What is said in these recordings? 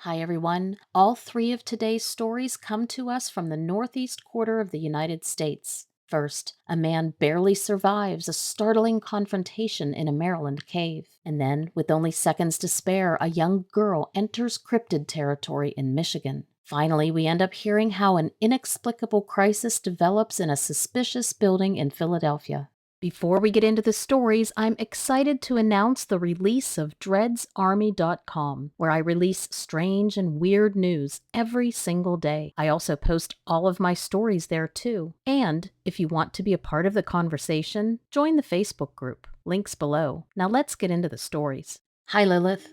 Hi, everyone. All three of today's stories come to us from the northeast quarter of the United States. First, a man barely survives a startling confrontation in a Maryland cave. And then, with only seconds to spare, a young girl enters cryptid territory in Michigan. Finally, we end up hearing how an inexplicable crisis develops in a suspicious building in Philadelphia. Before we get into the stories, I'm excited to announce the release of dreadsarmy.com, where I release strange and weird news every single day. I also post all of my stories there too. And if you want to be a part of the conversation, join the Facebook group. Links below. Now let's get into the stories. Hi, Lilith.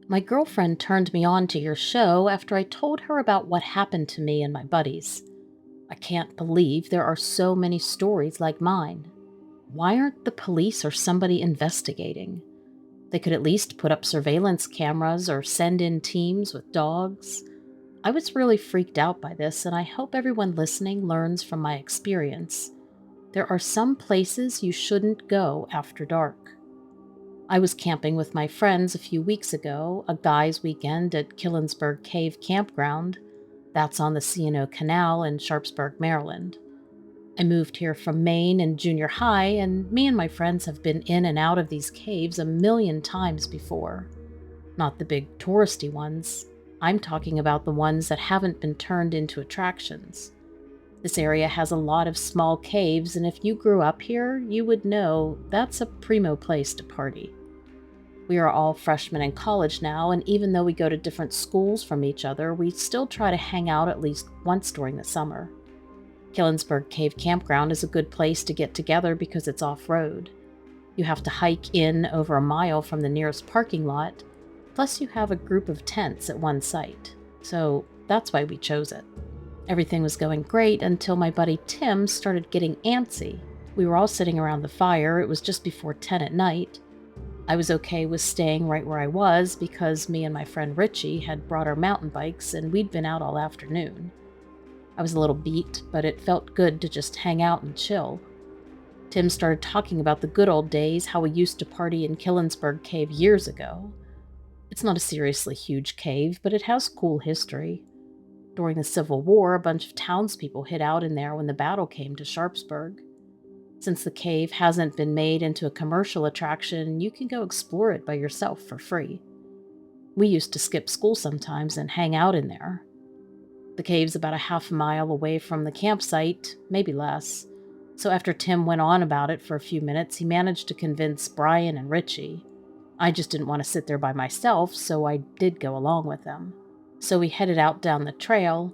My girlfriend turned me on to your show after I told her about what happened to me and my buddies. I can't believe there are so many stories like mine. Why aren't the police or somebody investigating? They could at least put up surveillance cameras or send in teams with dogs. I was really freaked out by this, and I hope everyone listening learns from my experience. There are some places you shouldn't go after dark. I was camping with my friends a few weeks ago, a guys' weekend at Killinsburg Cave Campground. That's on the C&O Canal in Sharpsburg, Maryland. I moved here from Maine in junior high, and me and my friends have been in and out of these caves a million times before. Not the big touristy ones. I'm talking about the ones that haven't been turned into attractions. This area has a lot of small caves, and if you grew up here, you would know that's a primo place to party. We are all freshmen in college now, and even though we go to different schools from each other, we still try to hang out at least once during the summer. Killinsburg Cave Campground is a good place to get together because it's off-road. You have to hike in over a mile from the nearest parking lot, plus you have a group of tents at one site. So that's why we chose it. Everything was going great until my buddy Tim started getting antsy. We were all sitting around the fire. It was just before 10 at night. I was okay with staying right where I was because me and my friend Richie had brought our mountain bikes and we'd been out all afternoon. I was a little beat, but it felt good to just hang out and chill. Tim started talking about the good old days, how we used to party in Killinsburg Cave years ago. It's not a seriously huge cave, but it has cool history. During the Civil War, a bunch of townspeople hid out in there when the battle came to Sharpsburg. Since the cave hasn't been made into a commercial attraction, you can go explore it by yourself for free. We used to skip school sometimes and hang out in there. The cave's about a half a mile away from the campsite, maybe less. So after Tim went on about it for a few minutes, he managed to convince Brian and Richie. I just didn't want to sit there by myself, so I did go along with them. So we headed out down the trail.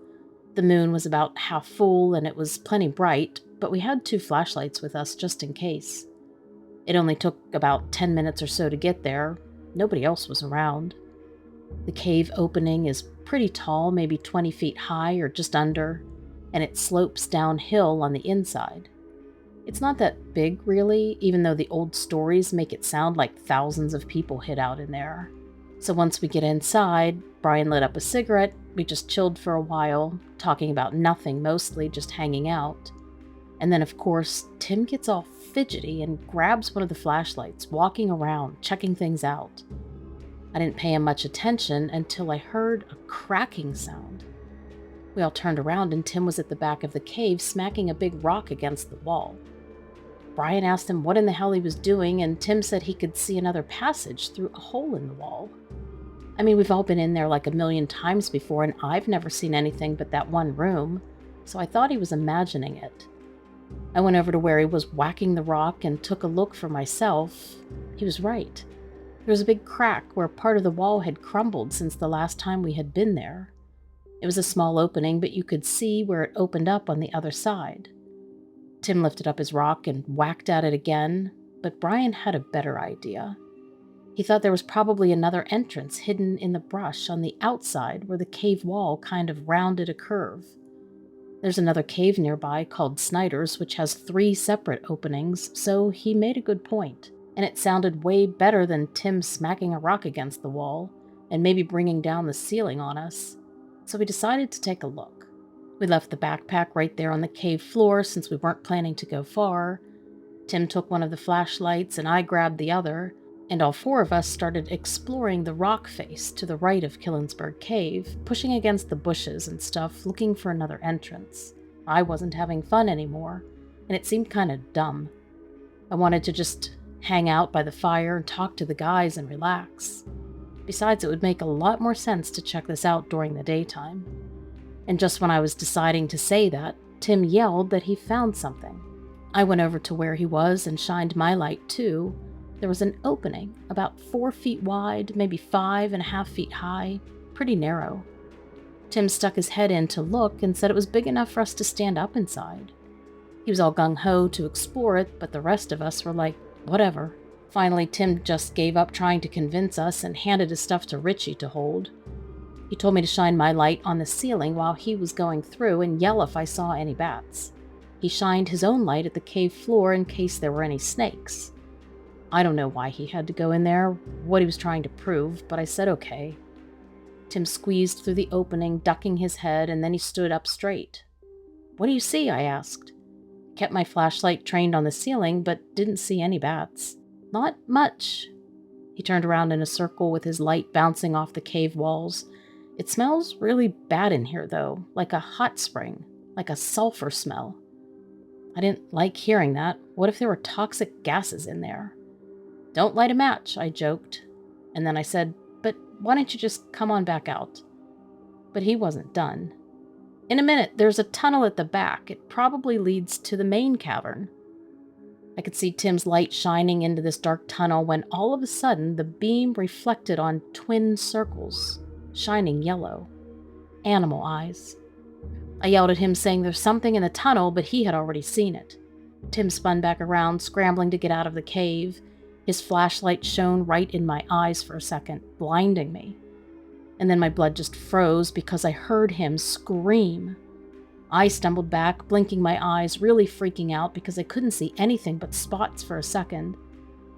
The moon was about half full and it was plenty bright, but we had 2 flashlights with us just in case. It only took about 10 minutes or so to get there. Nobody else was around. The cave opening is pretty tall, maybe 20 feet high or just under, and it slopes downhill on the inside. It's not that big, really, even though the old stories make it sound like thousands of people hid out in there. So once we get inside, Brian lit up a cigarette, we just chilled for a while, talking about nothing mostly, just hanging out. And then, of course, Tim gets all fidgety and grabs one of the flashlights, walking around, checking things out. I didn't pay him much attention until I heard a cracking sound. We all turned around and Tim was at the back of the cave smacking a big rock against the wall. Brian asked him what in the hell he was doing, and Tim said he could see another passage through a hole in the wall. I mean, we've all been in there like a million times before, and I've never seen anything but that one room, so I thought he was imagining it. I went over to where he was whacking the rock and took a look for myself. He was right. There was a big crack where part of the wall had crumbled since the last time we had been there. It was a small opening, but you could see where it opened up on the other side. Tim lifted up his rock and whacked at it again, but Brian had a better idea. He thought there was probably another entrance hidden in the brush on the outside where the cave wall kind of rounded a curve. There's another cave nearby called Snyder's, which has 3 separate openings, so he made a good point. And it sounded way better than Tim smacking a rock against the wall and maybe bringing down the ceiling on us. So we decided to take a look. We left the backpack right there on the cave floor since we weren't planning to go far. Tim took one of the flashlights and I grabbed the other, and all four of us started exploring the rock face to the right of Killinsburg Cave, pushing against the bushes and stuff, looking for another entrance. I wasn't having fun anymore, and it seemed kind of dumb. I wanted to just hang out by the fire and talk to the guys and relax. Besides, it would make a lot more sense to check this out during the daytime. And just when I was deciding to say that, Tim yelled that he found something. I went over to where he was and shined my light too. There was an opening, about 4 feet wide, maybe 5.5 feet high, pretty narrow. Tim stuck his head in to look and said it was big enough for us to stand up inside. He was all gung-ho to explore it, but the rest of us were like, whatever. Finally, Tim just gave up trying to convince us and handed his stuff to Richie to hold. He told me to shine my light on the ceiling while he was going through and yell if I saw any bats. He shined his own light at the cave floor in case there were any snakes. I don't know why he had to go in there, what he was trying to prove, but I said okay. Tim squeezed through the opening, ducking his head, and then he stood up straight. "What do you see?" I asked. Kept my flashlight trained on the ceiling, but didn't see any bats. "Not much." He turned around in a circle with his light bouncing off the cave walls. "It smells really bad in here, though, like a hot spring, like a sulfur smell." I didn't like hearing that. What if there were toxic gases in there? "Don't light a match," I joked. And then I said, "But why don't you just come on back out?" But he wasn't done. "In a minute, there's a tunnel at the back. It probably leads to the main cavern." I could see Tim's light shining into this dark tunnel when all of a sudden the beam reflected on twin circles, shining yellow. Animal eyes. I yelled at him saying there's something in the tunnel, but he had already seen it. Tim spun back around, scrambling to get out of the cave. His flashlight shone right in my eyes for a second, blinding me. And then my blood just froze because I heard him scream. I stumbled back, blinking my eyes, really freaking out because I couldn't see anything but spots for a second.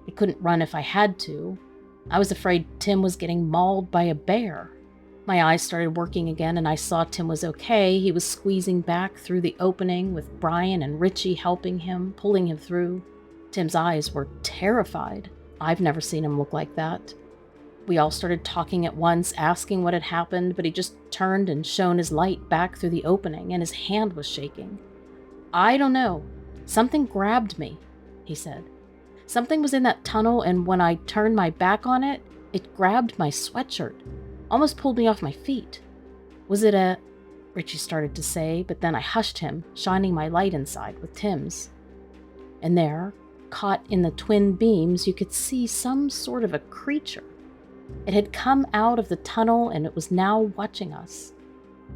I couldn't run if I had to. I was afraid Tim was getting mauled by a bear. My eyes started working again and I saw Tim was okay. He was squeezing back through the opening with Brian and Richie helping him, pulling him through. Tim's eyes were terrified. I've never seen him look like that. We all started talking at once, asking what had happened, but he just turned and shone his light back through the opening, and his hand was shaking. "I don't know. Something grabbed me," he said. "Something was in that tunnel, and when I turned my back on it, it grabbed my sweatshirt, almost pulled me off my feet." "Was it a—" Richie started to say, but then I hushed him, shining my light inside with Tim's. And there, caught in the twin beams, you could see some sort of a creature. It had come out of the tunnel and it was now watching us.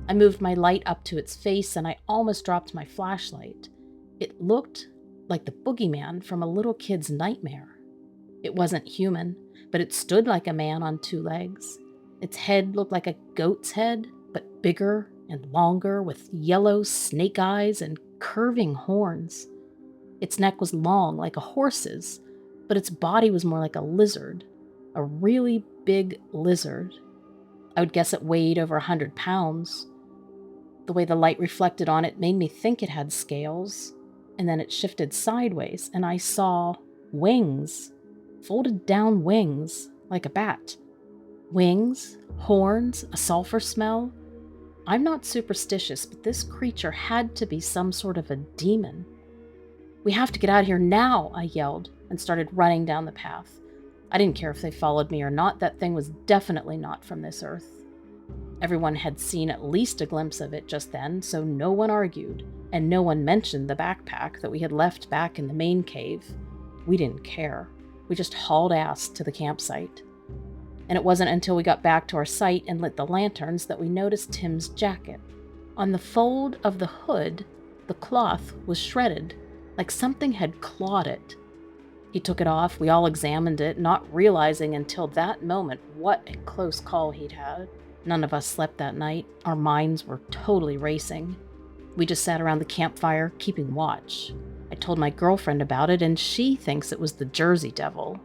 I moved my light up to its face and I almost dropped my flashlight. It looked like the boogeyman from a little kid's nightmare. It wasn't human, but it stood like a man on 2 legs. Its head looked like a goat's head, but bigger and longer, with yellow snake eyes and curving horns. Its neck was long like a horse's, but its body was more like a lizard. A really big lizard. I would guess it weighed over 100 pounds. The way the light reflected on it made me think it had scales, and then it shifted sideways, and I saw wings, folded down wings, like a bat. Wings, horns, a sulfur smell. I'm not superstitious, but this creature had to be some sort of a demon. "We have to get out of here now," I yelled, and started running down the path. I didn't care if they followed me or not. That thing was definitely not from this earth. Everyone had seen at least a glimpse of it just then, so no one argued, and no one mentioned the backpack that we had left back in the main cave. We didn't care. We just hauled ass to the campsite. And it wasn't until we got back to our site and lit the lanterns that we noticed Tim's jacket. On the fold of the hood, the cloth was shredded, like something had clawed it. He took it off. We all examined it, not realizing until that moment what a close call he'd had. None of us slept that night. Our minds were totally racing. We just sat around the campfire, keeping watch. I told my girlfriend about it, and she thinks it was the Jersey Devil,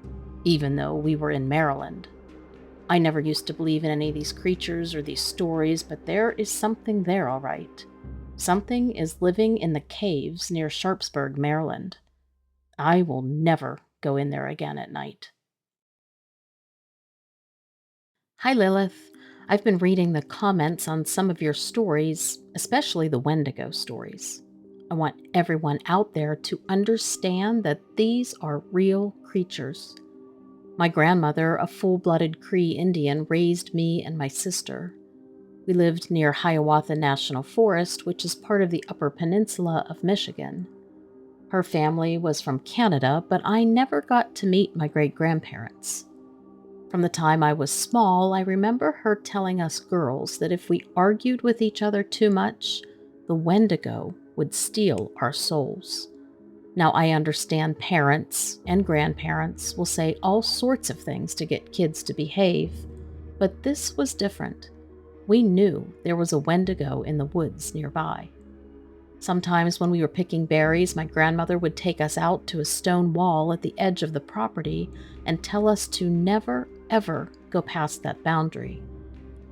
even though we were in Maryland. I never used to believe in any of these creatures or these stories, but there is something there, all right. Something is living in the caves near Sharpsburg, Maryland. I will never go in there again at night. Hi, Lilith. I've been reading the comments on some of your stories, especially the Wendigo stories. I want everyone out there to understand that these are real creatures. My grandmother, a full-blooded Cree Indian, raised me and my sister. We lived near Hiawatha National Forest, which is part of the Upper Peninsula of Michigan. Her family was from Canada, but I never got to meet my great-grandparents. From the time I was small, I remember her telling us girls that if we argued with each other too much, the Wendigo would steal our souls. Now, I understand parents and grandparents will say all sorts of things to get kids to behave, but this was different. We knew there was a Wendigo in the woods nearby. Sometimes when we were picking berries, my grandmother would take us out to a stone wall at the edge of the property and tell us to never, ever go past that boundary.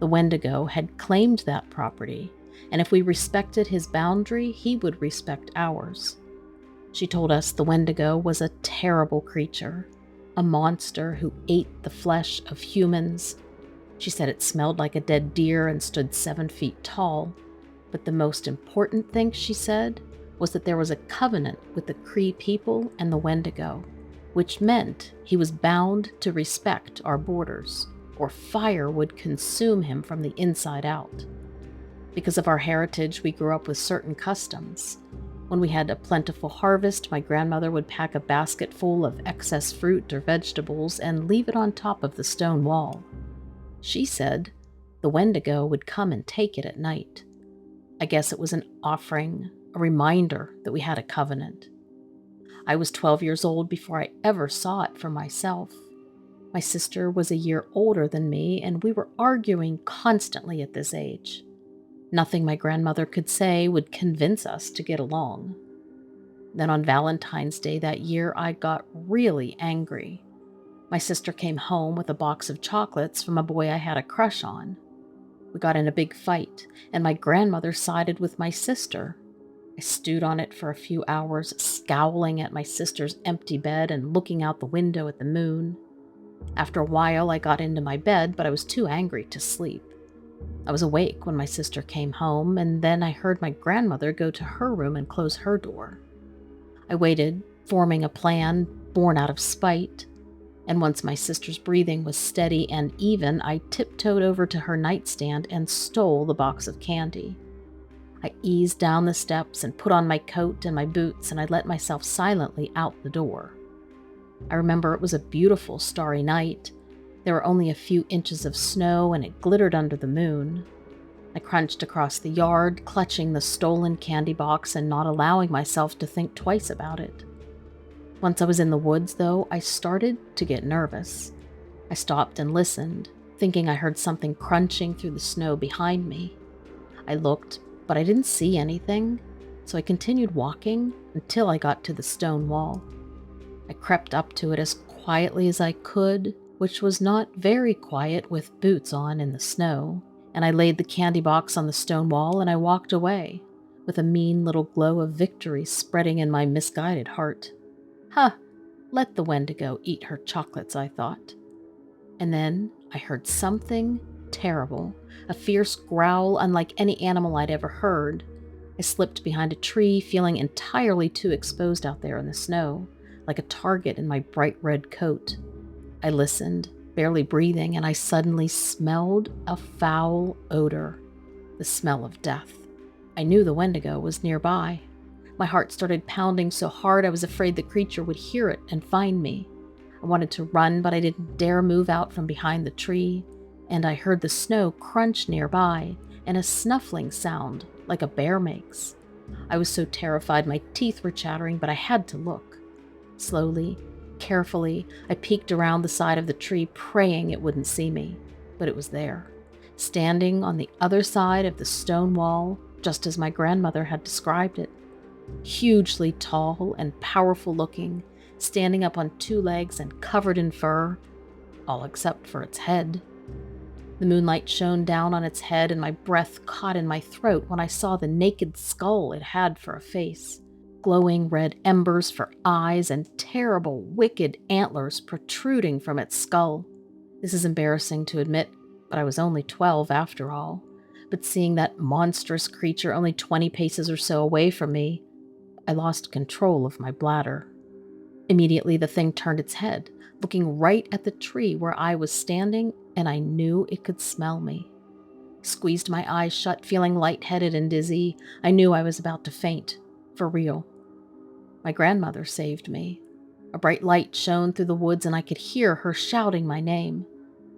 The Wendigo had claimed that property, and if we respected his boundary, he would respect ours. She told us the Wendigo was a terrible creature, a monster who ate the flesh of humans. She said it smelled like a dead deer and stood 7 feet tall. But the most important thing she said was that there was a covenant with the Cree people and the Wendigo, which meant he was bound to respect our borders, or fire would consume him from the inside out. Because of our heritage, we grew up with certain customs. When we had a plentiful harvest, my grandmother would pack a basket full of excess fruit or vegetables and leave it on top of the stone wall. She said the Wendigo would come and take it at night. I guess it was an offering, a reminder that we had a covenant. I was 12 years old before I ever saw it for myself. My sister was a year older than me, and we were arguing constantly at this age. Nothing my grandmother could say would convince us to get along. Then on Valentine's Day that year, I got really angry. My sister came home with a box of chocolates from a boy I had a crush on. We got in a big fight, and my grandmother sided with my sister. I stewed on it for a few hours, scowling at my sister's empty bed and looking out the window at the moon. After a while, I got into my bed, but I was too angry to sleep. I was awake when my sister came home, and then I heard my grandmother go to her room and close her door. I waited, forming a plan, born out of spite. And once my sister's breathing was steady and even, I tiptoed over to her nightstand and stole the box of candy. I eased down the steps and put on my coat and my boots, and I let myself silently out the door. I remember it was a beautiful starry night. There were only a few inches of snow, and it glittered under the moon. I crunched across the yard, clutching the stolen candy box and not allowing myself to think twice about it. Once I was in the woods, though, I started to get nervous. I stopped and listened, thinking I heard something crunching through the snow behind me. I looked, but I didn't see anything, so I continued walking until I got to the stone wall. I crept up to it as quietly as I could, which was not very quiet with boots on in the snow, and I laid the candy box on the stone wall and I walked away, with a mean little glow of victory spreading in my misguided heart. Huh, let the Wendigo eat her chocolates, I thought. And then I heard something terrible, a fierce growl unlike any animal I'd ever heard. I slipped behind a tree, feeling entirely too exposed out there in the snow, like a target in my bright red coat. I listened, barely breathing, and I suddenly smelled a foul odor, the smell of death. I knew the Wendigo was nearby. My heart started pounding so hard I was afraid the creature would hear it and find me. I wanted to run, but I didn't dare move out from behind the tree, and I heard the snow crunch nearby and a snuffling sound like a bear makes. I was so terrified my teeth were chattering, but I had to look. Slowly, carefully, I peeked around the side of the tree, praying it wouldn't see me, but it was there, standing on the other side of the stone wall, just as my grandmother had described it. Hugely tall and powerful looking, standing up on 2 legs and covered in fur, all except for its head. The moonlight shone down on its head, and my breath caught in my throat when I saw the naked skull it had for a face, glowing red embers for eyes, and terrible, wicked antlers protruding from its skull. This is embarrassing to admit, But I was only 12 after all. But seeing that monstrous creature only 20 paces or so away from me, I lost control of my bladder. Immediately, the thing turned its head, looking right at the tree where I was standing, and I knew it could smell me. Squeezed my eyes shut, feeling lightheaded and dizzy. I knew I was about to faint. For real. My grandmother saved me. A bright light shone through the woods, and I could hear her shouting my name.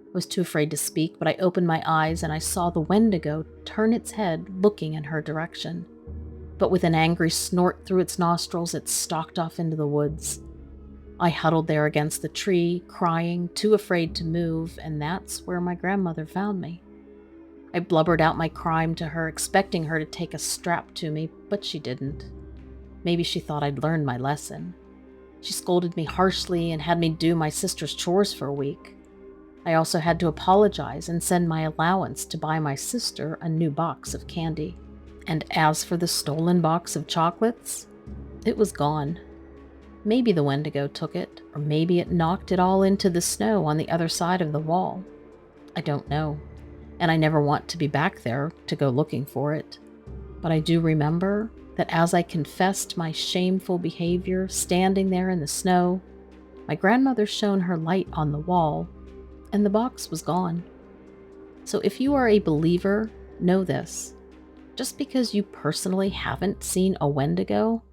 I was too afraid to speak, but I opened my eyes and I saw the Wendigo turn its head, looking in her direction. But with an angry snort through its nostrils, it stalked off into the woods. I huddled there against the tree, crying, too afraid to move, and that's where my grandmother found me. I blubbered out my crime to her, expecting her to take a strap to me, but she didn't. Maybe she thought I'd learned my lesson. She scolded me harshly and had me do my sister's chores for a week. I also had to apologize and send my allowance to buy my sister a new box of candy. And as for the stolen box of chocolates, it was gone. Maybe the Wendigo took it, or maybe it knocked it all into the snow on the other side of the wall. I don't know, and I never want to be back there to go looking for it. But I do remember that as I confessed my shameful behavior standing there in the snow, my grandmother shone her light on the wall, and the box was gone. So if you are a believer, know this. Just because you personally haven't seen a Wendigo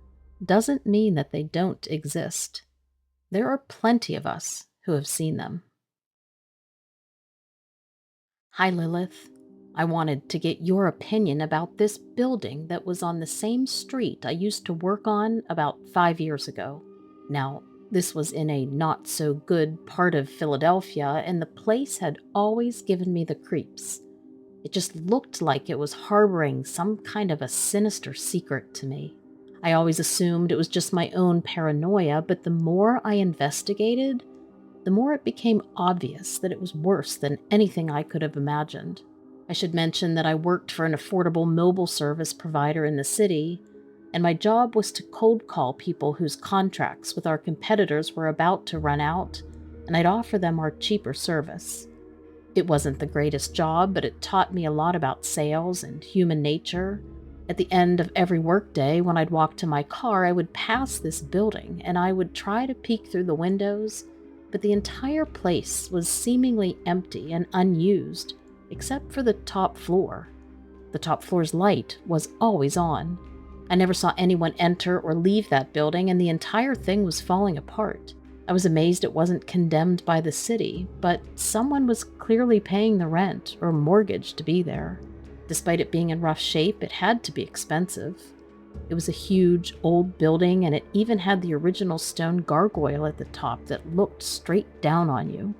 doesn't mean that they don't exist. There are plenty of us who have seen them. Hi, Lilith. I wanted to get your opinion about this building that was on the same street I used to work on about 5 years ago. Now, this was in a not-so-good part of Philadelphia, and the place had always given me the creeps. It just looked like it was harboring some kind of a sinister secret to me. I always assumed it was just my own paranoia, but the more I investigated, the more it became obvious that it was worse than anything I could have imagined. I should mention that I worked for an affordable mobile service provider in the city, and my job was to cold call people whose contracts with our competitors were about to run out, and I'd offer them our cheaper service. It wasn't the greatest job, but it taught me a lot about sales and human nature. At the end of every workday, when I'd walk to my car, I would pass this building, and I would try to peek through the windows, but the entire place was seemingly empty and unused, except for the top floor. The top floor's light was always on. I never saw anyone enter or leave that building, and the entire thing was falling apart. I was amazed it wasn't condemned by the city, but someone was clearly paying the rent or mortgage to be there. Despite it being in rough shape, it had to be expensive. It was a huge, old building, and it even had the original stone gargoyle at the top that looked straight down on you.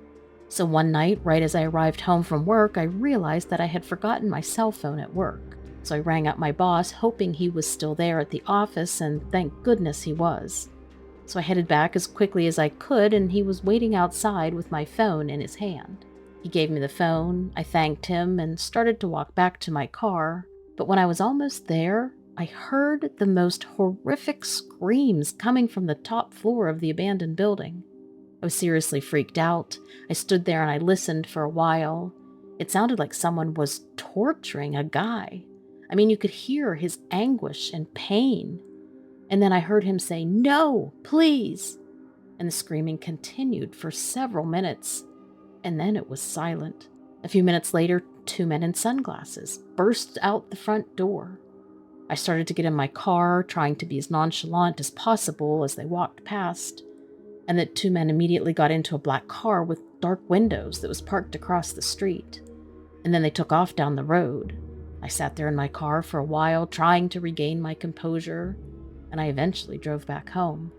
So one night, right as I arrived home from work, I realized that I had forgotten my cell phone at work. So I rang up my boss, hoping he was still there at the office, and thank goodness he was. So I headed back as quickly as I could, and he was waiting outside with my phone in his hand. He gave me the phone, I thanked him, and started to walk back to my car. But when I was almost there, I heard the most horrific screams coming from the top floor of the abandoned building. I was seriously freaked out. I stood there and I listened for a while. It sounded like someone was torturing a guy. I mean, you could hear his anguish and pain. And then I heard him say, "No, please." And the screaming continued for several minutes. And then it was silent. A few minutes later, 2 men in sunglasses burst out the front door. I started to get in my car, trying to be as nonchalant as possible as they walked past. And the 2 men immediately got into a black car with dark windows that was parked across the street. And then they took off down the road. I sat there in my car for a while, trying to regain my composure, and I eventually drove back home.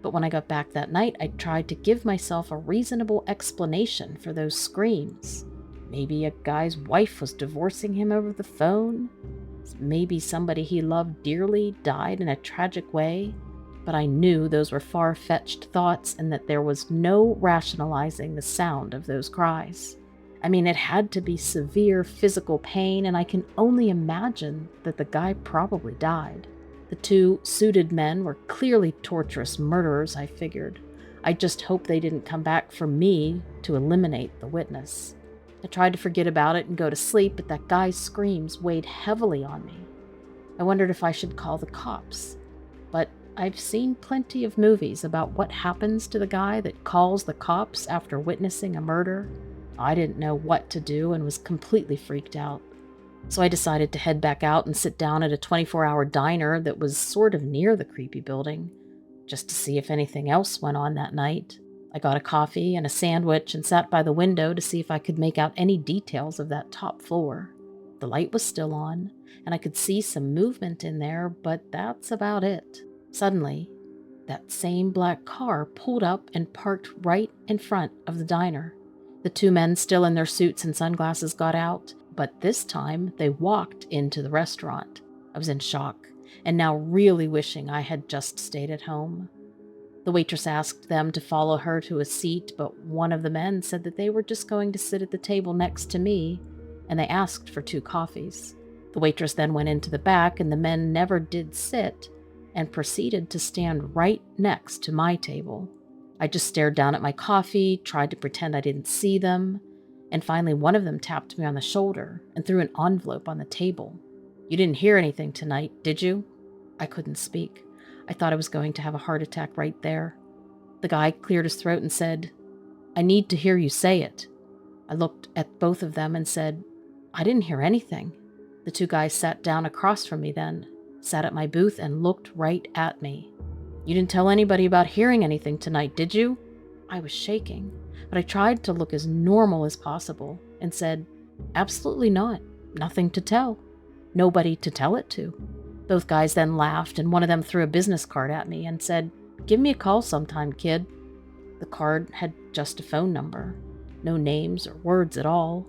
But when I got back that night, I tried to give myself a reasonable explanation for those screams. Maybe a guy's wife was divorcing him over the phone. Maybe somebody he loved dearly died in a tragic way. But I knew those were far-fetched thoughts and that there was no rationalizing the sound of those cries. I mean, it had to be severe physical pain, and I can only imagine that the guy probably died. The 2 suited men were clearly torturous murderers, I figured. I just hoped they didn't come back for me to eliminate the witness. I tried to forget about it and go to sleep, but that guy's screams weighed heavily on me. I wondered if I should call the cops, but I've seen plenty of movies about what happens to the guy that calls the cops after witnessing a murder. I didn't know what to do and was completely freaked out. So I decided to head back out and sit down at a 24-hour diner that was sort of near the creepy building, just to see if anything else went on that night. I got a coffee and a sandwich and sat by the window to see if I could make out any details of that top floor. The light was still on, and I could see some movement in there, but that's about it. Suddenly, that same black car pulled up and parked right in front of the diner. The two men, still in their suits and sunglasses, got out, but this time they walked into the restaurant. I was in shock, and now really wishing I had just stayed at home. The waitress asked them to follow her to a seat, but one of the men said that they were just going to sit at the table next to me, and they asked for 2 coffees. The waitress then went into the back, and the men never did sit, and proceeded to stand right next to my table. I just stared down at my coffee, tried to pretend I didn't see them, and finally one of them tapped me on the shoulder and threw an envelope on the table. "You didn't hear anything tonight, did you?" I couldn't speak. I thought I was going to have a heart attack right there. The guy cleared his throat and said, "I need to hear you say it." I looked at both of them and said, "I didn't hear anything." The 2 guys sat down across from me then, sat at my booth and looked right at me. "You didn't tell anybody about hearing anything tonight, did you?" I was shaking, but I tried to look as normal as possible and said, "Absolutely not. Nothing to tell. Nobody to tell it to." Both guys then laughed, and one of them threw a business card at me and said, "Give me a call sometime, kid." The card had just a phone number, no names or words at all.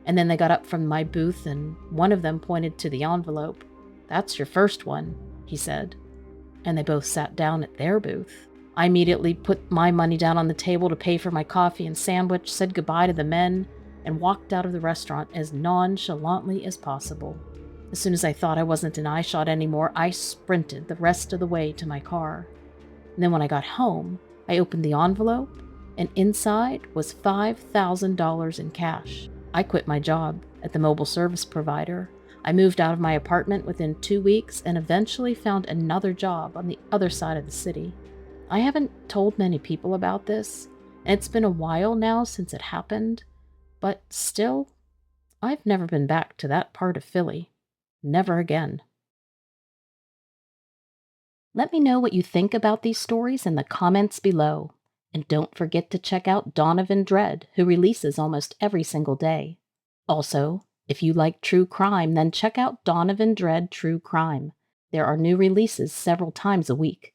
And then they got up from my booth, and one of them pointed to the envelope. "That's your first one," he said. And they both sat down at their booth. I immediately put my money down on the table to pay for my coffee and sandwich, said goodbye to the men, and walked out of the restaurant as nonchalantly as possible. As soon as I thought I wasn't in eyeshot anymore, I sprinted the rest of the way to my car. And then when I got home, I opened the envelope, and inside was $5,000 in cash. I quit my job at the mobile service provider. I moved out of my apartment within 2 weeks and eventually found another job on the other side of the city. I haven't told many people about this, and it's been a while now since it happened, but still, I've never been back to that part of Philly. Never again. Let me know what you think about these stories in the comments below. And don't forget to check out Donovan Dread, who releases almost every single day. Also, if you like true crime, then check out Donovan Dread True Crime. There are new releases several times a week.